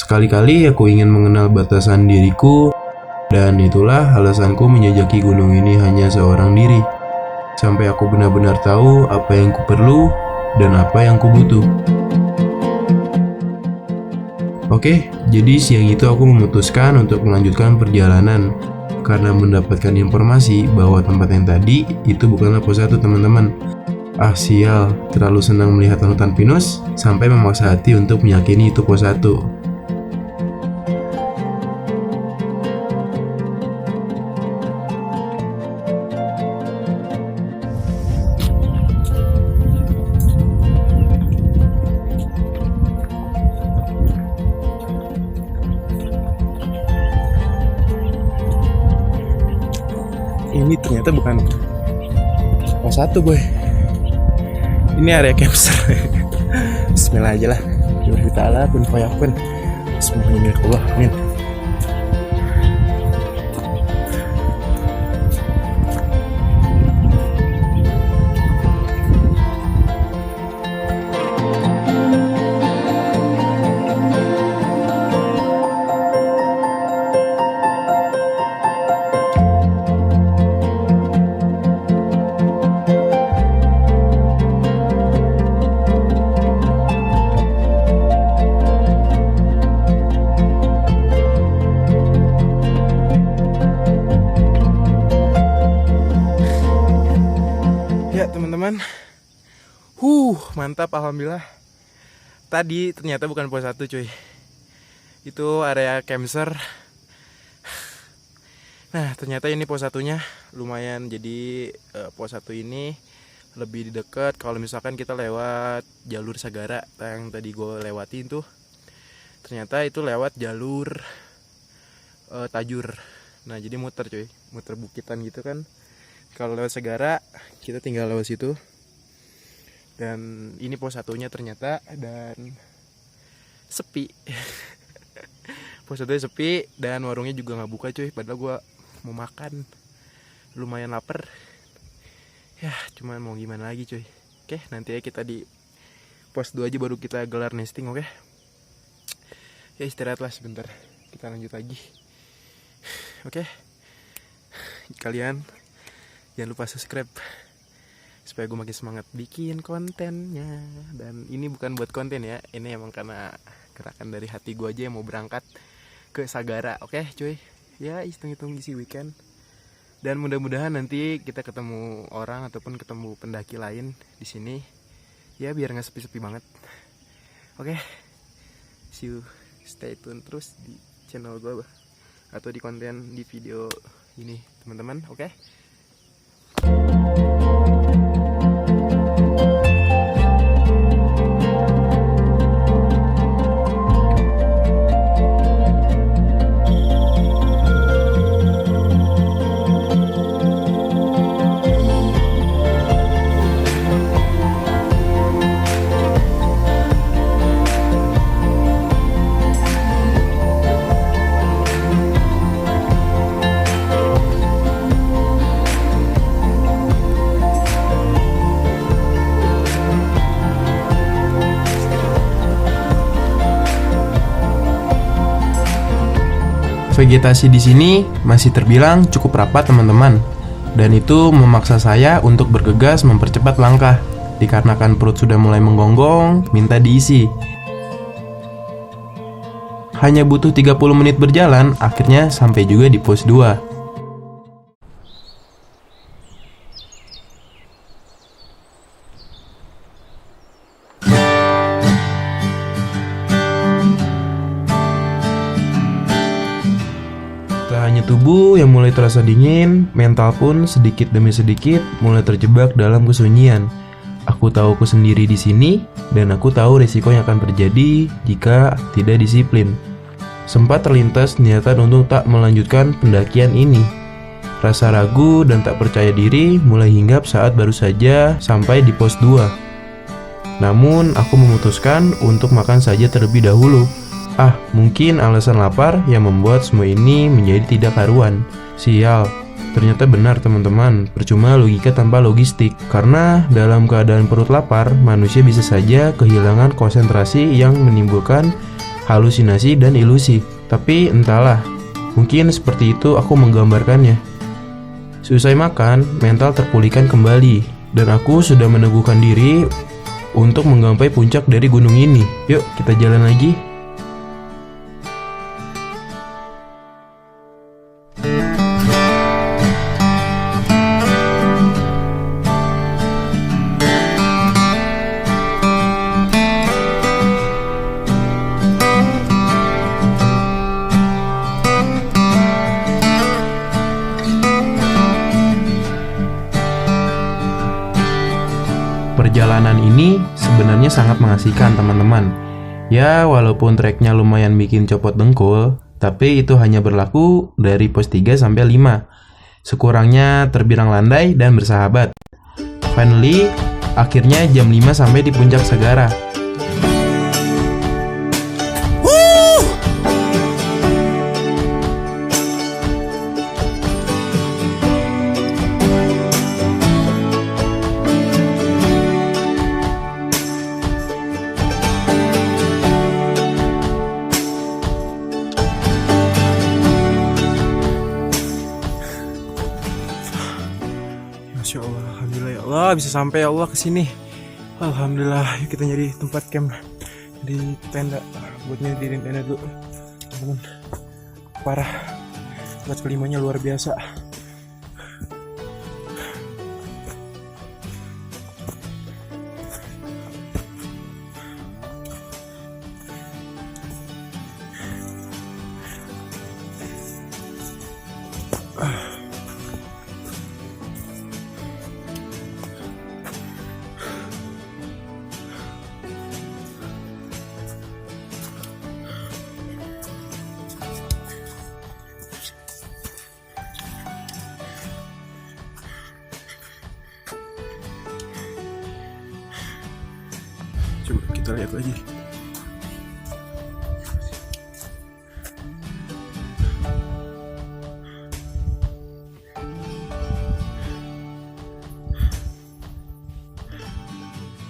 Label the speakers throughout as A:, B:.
A: Sekali-kali aku ingin mengenal batasan diriku, dan itulah alasanku menjajaki gunung ini hanya seorang diri. Sampai aku benar-benar tahu apa yang ku perlu dan apa yang ku butuh. Oke, jadi siang itu aku memutuskan untuk melanjutkan perjalanan karena mendapatkan informasi bahwa tempat yang tadi itu bukanlah pos 1, teman-teman. Ah sial, terlalu senang melihat lautan pinus sampai memaksa hati untuk meyakini itu pos 1. Ini ternyata bukan pos 1, boy. Ini area campsite. Bismillah aja lah. Bismillah ta'ala kun fayakun. Bismillahirrahmanirrahim. Amin. Ya teman-teman, mantap, alhamdulillah. Tadi ternyata bukan pos 1, cuy. Itu area campsite. Nah ternyata ini pos 1-nya lumayan. Jadi pos 1 ini lebih dekat kalau misalkan kita lewat jalur Sagara yang tadi gue lewatin tuh. Ternyata itu lewat jalur Tajur. Nah jadi muter, cuy, muter bukitan gitu kan. Kalau lewat Sagara kita tinggal lewat situ. Dan ini pos 1-nya ternyata, dan sepi. Pos 1-nya sepi dan warungnya juga nggak buka, cuy. Padahal gue mau makan, lumayan lapar. Ya cuman mau gimana lagi, cuy. Oke, nanti ya kita di pos 2 aja baru kita gelar nesting, oke? Ya istirahatlah sebentar, kita lanjut lagi. Oke, kalian jangan lupa subscribe supaya gue makin semangat bikin kontennya. Dan ini bukan buat konten ya, ini emang karena gerakan dari hati gue aja yang mau berangkat ke Sagara. Oke cuy, ya hitung-hitung isi weekend. Dan mudah-mudahan nanti kita ketemu orang ataupun ketemu pendaki lain di sini. Ya biar nggak sepi-sepi banget. Oke, see you, stay tune terus di channel gue atau di konten di video ini teman-teman. Oke. Vegetasi di sini masih terbilang cukup rapat, teman-teman. Dan itu memaksa saya untuk bergegas mempercepat langkah, dikarenakan perut sudah mulai menggonggong, minta diisi. Hanya butuh 30 menit berjalan, akhirnya sampai juga di pos 2. Tak hanya tubuh yang mulai terasa dingin, mental pun sedikit demi sedikit mulai terjebak dalam kesunyian. Aku tahu aku sendiri di sini, dan aku tahu risiko yang akan terjadi jika tidak disiplin. Sempat terlintas niatan untuk tak melanjutkan pendakian ini. Rasa ragu dan tak percaya diri mulai hinggap saat baru saja sampai di pos 2. Namun aku memutuskan untuk makan saja terlebih dahulu. Mungkin alasan lapar yang membuat semua ini menjadi tidak karuan. Sial, ternyata benar teman-teman, percuma logika tanpa logistik. Karena dalam keadaan perut lapar, manusia bisa saja kehilangan konsentrasi yang menimbulkan halusinasi dan ilusi. Tapi entahlah, mungkin seperti itu aku menggambarkannya. Seusai makan, mental terpulihkan kembali, dan aku sudah meneguhkan diri untuk menggapai puncak dari gunung ini. Yuk, kita jalan lagi. Perjalanan ini sebenarnya sangat mengasihkan teman-teman. Ya, walaupun treknya lumayan bikin copot dengkul, tapi itu hanya berlaku dari pos 3 sampai 5. Sekurangnya terbilang landai dan bersahabat. Finally, akhirnya jam 5 sampai di puncak Sagara. Masya Allah, alhamdulillah ya Allah, bisa sampai ya Allah ke sini. Alhamdulillah, yuk kita nyari tempat camp di tenda. Buat nyedirin tenda dulu. Teman-teman, parah. Tempat kelimanya luar biasa. Coba kita lihat lagi.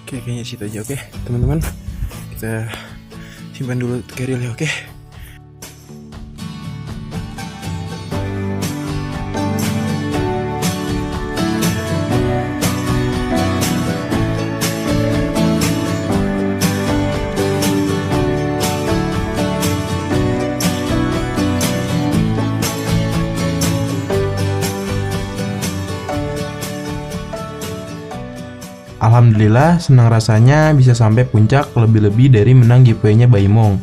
A: Oke, kayaknya situ aja. Oke, teman-teman, kita simpan dulu carrier ya. Oke. Alhamdulillah, senang rasanya bisa sampai puncak, lebih-lebih dari menang giveaway-nya Baimong.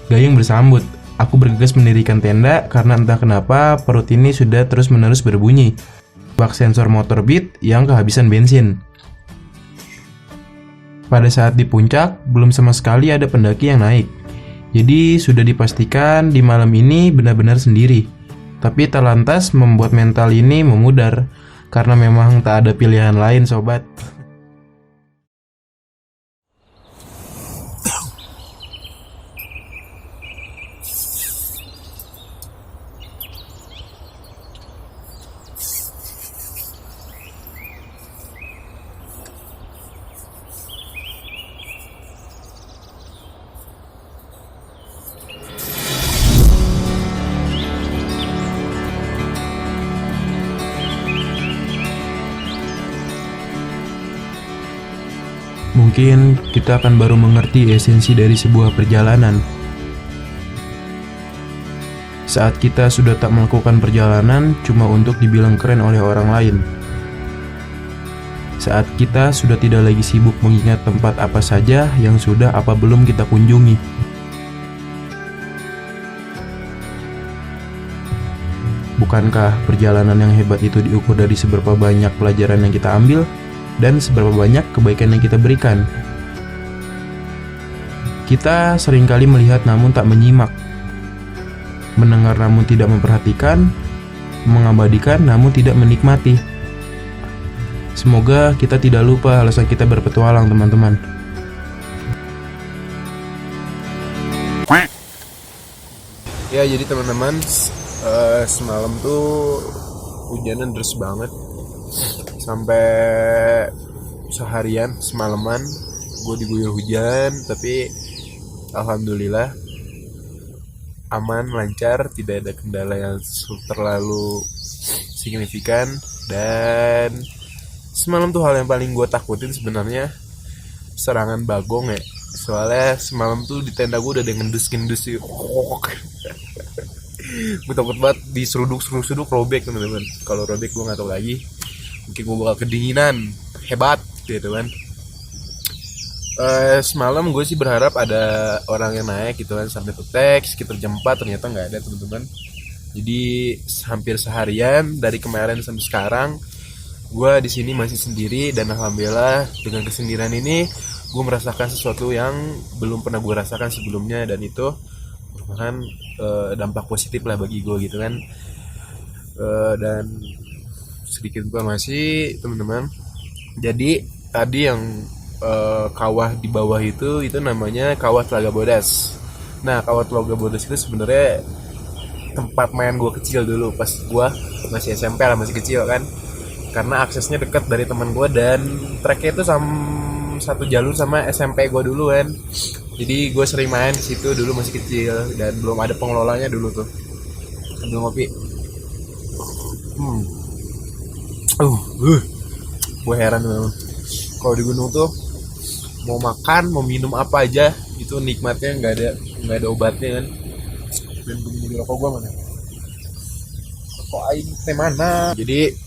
A: Gayung bersambut. Aku bergegas mendirikan tenda karena entah kenapa perut ini sudah terus-menerus berbunyi. Bak sensor motor Beat yang kehabisan bensin. Pada saat di puncak, belum sama sekali ada pendaki yang naik. Jadi sudah dipastikan di malam ini benar-benar sendiri. Tapi tak lantas membuat mental ini memudar. Karena memang tak ada pilihan lain, sobat. Mungkin kita akan baru mengerti esensi dari sebuah perjalanan. Saat kita sudah tak melakukan perjalanan cuma untuk dibilang keren oleh orang lain. Saat kita sudah tidak lagi sibuk mengingat tempat apa saja yang sudah apa belum kita kunjungi. Bukankah perjalanan yang hebat itu diukur dari seberapa banyak pelajaran yang kita ambil? Dan seberapa banyak kebaikan yang kita berikan. Kita seringkali melihat namun tak menyimak, mendengar namun tidak memperhatikan, mengabadikan namun tidak menikmati. Semoga kita tidak lupa alasan kita berpetualang, teman-teman. Ya, jadi teman-teman, semalam tuh hujanan deras banget. Sampai seharian semalaman gue diguyur hujan, tapi alhamdulillah aman, lancar, tidak ada kendala yang terlalu signifikan. Dan semalam tuh hal yang paling gue takutin sebenarnya serangan bagong ya. Soalnya semalam tuh di tenda gue udah ada ngendus-ngendus sih. Gue takut banget diseruduk robek teman-teman. Kalau robek gue nggak tahu lagi. Mungkin gue bakal kedinginan hebat gitu kan. Semalam gue sih berharap ada orang yang naik gitu kan sampai ke teks sekitar jam 4, ternyata nggak ada teman-teman. Jadi hampir seharian dari kemarin sampai sekarang gue di sini masih sendiri, dan alhamdulillah dengan kesendirian ini gue merasakan sesuatu yang belum pernah gue rasakan sebelumnya, dan itu merupakan dampak positif lah bagi gue gitu kan. Dan sedikit informasi teman-teman, jadi tadi yang kawah di bawah itu namanya Kawah Telaga Bodas. Nah, Kawah Telaga Bodas itu sebenarnya tempat main gue kecil dulu pas gue masih SMP lah, masih kecil kan, karena aksesnya dekat dari teman gue, dan treknya itu satu jalur sama SMP gue dulu kan. Jadi gue sering main di situ dulu masih kecil, dan belum ada pengelolanya dulu tuh. Sambil ngopi. Gue heran tuh. Kalau di gunung tuh mau makan, mau minum apa aja itu nikmatnya nggak ada obatnya kan. Dan bunyi rokok gue mana? Rokok aing teh mana? Jadi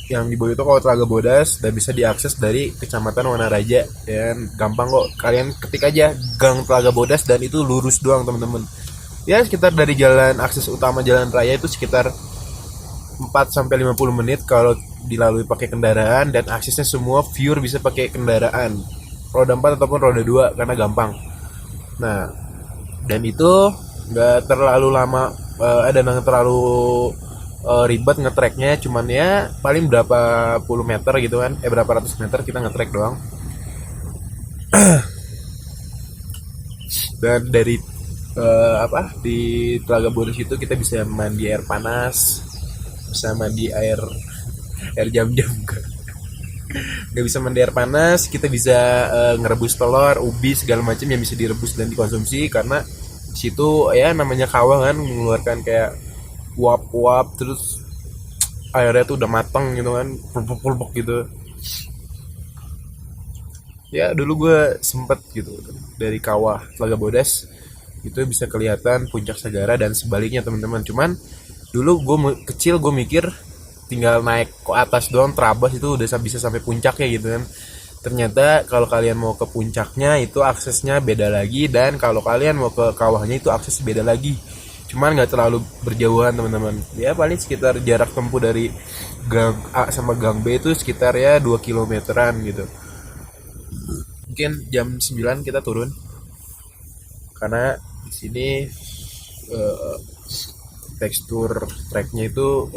A: yang di bawah itu kalau Telaga Bodas dan bisa diakses dari Kecamatan Wanaraja, dan gampang kok, kalian ketik aja Gang Telaga Bodas dan itu lurus doang teman-teman. Ya sekitar dari jalan akses utama jalan raya itu sekitar 4-50 menit kalau dilalui pakai kendaraan, dan aksesnya semua viewer bisa pakai kendaraan roda 4 ataupun roda 2 karena gampang. Nah, dan itu nggak terlalu lama, dan nggak terlalu ribet ngetreknya, cuman ya paling berapa puluh meter gitu kan, berapa ratus meter kita ngetrek doang. Dan dari di Telaga Bodas itu kita bisa mandi air panas, bisa mandi air jam-jam, nggak bisa mandi air panas, kita bisa ngerebus telur, ubi segala macam yang bisa direbus dan dikonsumsi, karena situ ya namanya kawah kan mengeluarkan kayak uap-uap, terus airnya tuh udah matang gitu kan, pulpuk-pulpuk gitu. Ya dulu gue sempet gitu dari Kawah Telaga Bodas itu bisa kelihatan Puncak Sagara dan sebaliknya teman-teman. Cuman dulu gue kecil, gue mikir tinggal naik ke atas doang, terabas itu udah bisa sampai puncaknya gitu kan. Ternyata kalau kalian mau ke puncaknya itu aksesnya beda lagi, dan kalau kalian mau ke kawahnya itu akses beda lagi. Cuman nggak terlalu berjauhan teman-teman. Ya paling sekitar jarak tempuh dari gang A sama gang B itu sekitar ya 2 kilometeran gitu. Mungkin jam 9 kita turun. Karena di sini tekstur treknya itu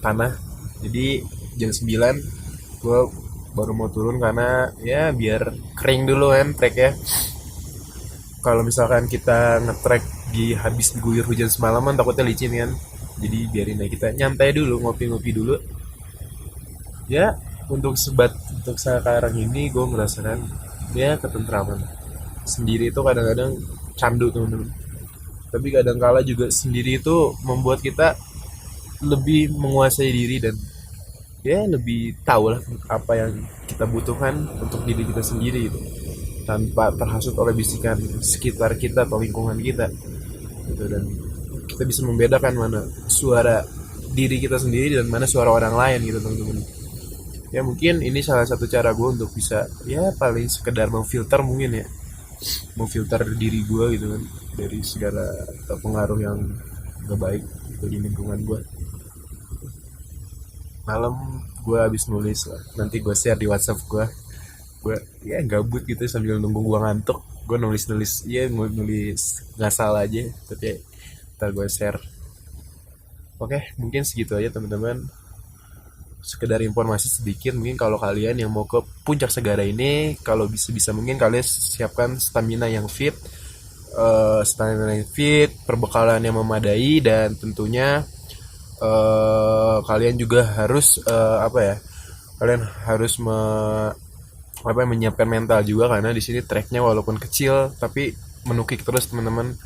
A: tanah. Jadi jam 9 gue baru mau turun karena ya biar kering dulu kan treknya. Kalau misalkan kita ngetrek habis diguyur hujan semalaman takutnya licin kan. Jadi biarin aja kita nyantai dulu, ngopi-ngopi dulu. Ya untuk sekarang ini gue merasakan ya ketentraman. Sendiri itu kadang-kadang candu teman-teman. Tapi kadang-kala juga sendiri itu membuat kita lebih menguasai diri, dan ya lebih tahu lah apa yang kita butuhkan untuk diri kita sendiri gitu, tanpa terhasut oleh bisikan sekitar kita atau lingkungan kita gitu. Dan kita bisa membedakan mana suara diri kita sendiri dan mana suara orang lain gitu teman-teman. Ya mungkin ini salah satu cara gue untuk bisa ya paling sekedar memfilter, mungkin ya memfilter diri gue gitu kan dari segala pengaruh yang gak baik gitu di lingkungan gue. Malam gue habis nulis lah, nanti gue share di WhatsApp gue ya gabut gitu sambil nunggu gue ngantuk, gue nulis ya nulis ngasal aja, tapi ntar gue share. Oke, mungkin segitu aja teman-teman, sekedar informasi sedikit. Mungkin kalau kalian yang mau ke Puncak Sagara ini, kalau bisa mungkin kalian siapkan stamina yang fit, perbekalan yang memadai, dan tentunya kalian juga harus kalian harus menyiapkan mental juga, karena di sini treknya walaupun kecil tapi menukik terus teman-teman.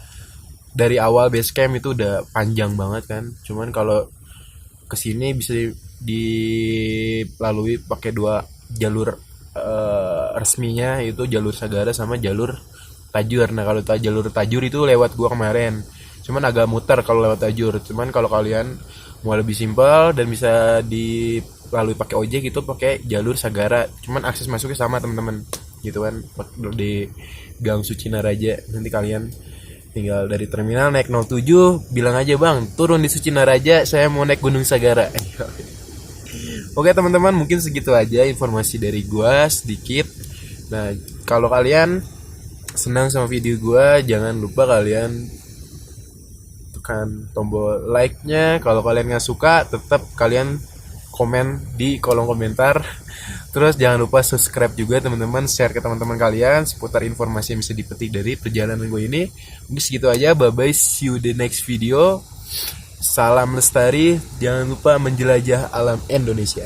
A: Dari awal base camp itu udah panjang banget kan, cuman kalau kesini bisa dilalui pakai dua jalur resminya, itu jalur Sagara sama jalur Tajur. Nah kalau jalur Tajur itu lewat gua kemarin, cuman agak muter kalau lewat Tajur. Cuman kalau kalian mau lebih simpel dan bisa dilalui pakai ojek itu pakai jalur Sagara, cuman akses masuknya sama teman-teman gitu kan, di Gang Sucinaraja. Nanti kalian tinggal dari terminal naik 07, bilang aja bang turun di Sucinaraja, saya mau naik Gunung Sagara. Oke teman-teman, mungkin segitu aja informasi dari gua sedikit. Nah kalau kalian senang sama video gua, jangan lupa kalian tekan tombol like-nya. Kalau kalian nggak suka, tetap kalian komen di kolom komentar. Terus jangan lupa subscribe juga teman-teman, share ke teman-teman kalian seputar informasi yang bisa dipetik dari perjalanan gue ini. Mungkin segitu aja, bye bye, see you the next video. Salam lestari, jangan lupa menjelajah alam Indonesia.